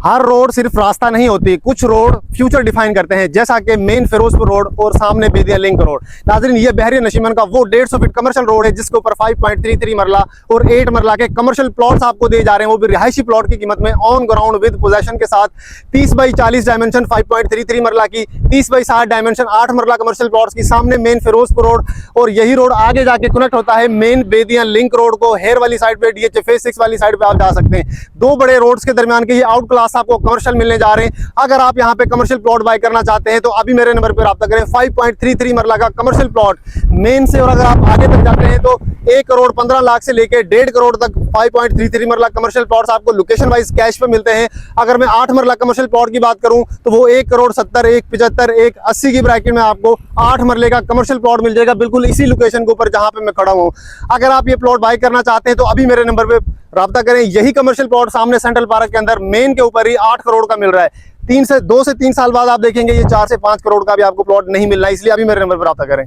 हर road सिर्फ रास्ता नहीं होती, कुछ रोड फ्यूचर डिफाइन करते हैं, जैसा कि मेन फिरोजपुर रोड और सामने बेदिया लिंक रोड। नाज़रीन, ये बहरिया नशीमन का वो 150 फीट कमर्शियल रोड है जिसके ऊपर 5.33 मरला और 8 मरला के कमर्शियल प्लॉट्स आपको दिए जा रहे हैं, वो भी रिहायशी प्लॉट की कीमत में, ऑन ग्राउंड विद पोजेशन के साथ। 30 बाई 40 डायमेंशन 5.33 मरला की, 30 बाई 60 डायमेंशन 8 मरला कमर्शियल प्लॉट्स की, सामने मेन फिरोजपुर रोड। और यही रोड आगे जाके कनेक्ट होता है मेन बेदिया लिंक रोड को। हेयर वाली साइड पे, डीएच फेज 6 वाली साइड पे आप जा सकते हैं। दो बड़े रोड्स के दरमियान के ये आउट क्लास आपको कमर्शियल मिलने जा रहे हैं। अगर आप यहाँ पे कमर्शियल प्लॉट बाय करना चाहते हैं तो अभी मेरे नंबर पर राब्ता करें। 5.33 मरला का कमर्शियल प्लॉट मेन से, और अगर आप आगे तक जाते हैं तो 1 करोड़ 15 लाख से लेकर 1.5 करोड़ तक 5.33 मरला कमर्शियल प्लॉट्स आपको लोकेशन वाइज कैश पे मिलते हैं। अगर मैं 8 मरला कमर्शियल प्लॉट की बात करूं तो वो 1 करोड़ 70, 1 75, 1 80 की ब्रैकेट में आपको 8 मरले का कमर्शियल प्लॉट मिल जाएगा, बिल्कुल इसी लोकेशन के ऊपर जहां पे मैं खड़ा हूं। अगर आप ये प्लॉट बाय करना चाहते हैं तो अभी मेरे नंबर पे राब्ता करें। यही कमर्शियल प्लॉट सामने सेंट्रल पार्क के अंदर मेन के ऊपर ही 8 करोड़ का मिल रहा है। 2 से 3 साल बाद आप देखेंगे ये 4 से 5 करोड़ का भी आपको प्लॉट नहीं मिल रहा है, इसलिए अभी मेरे नंबर पर राब्ता करें।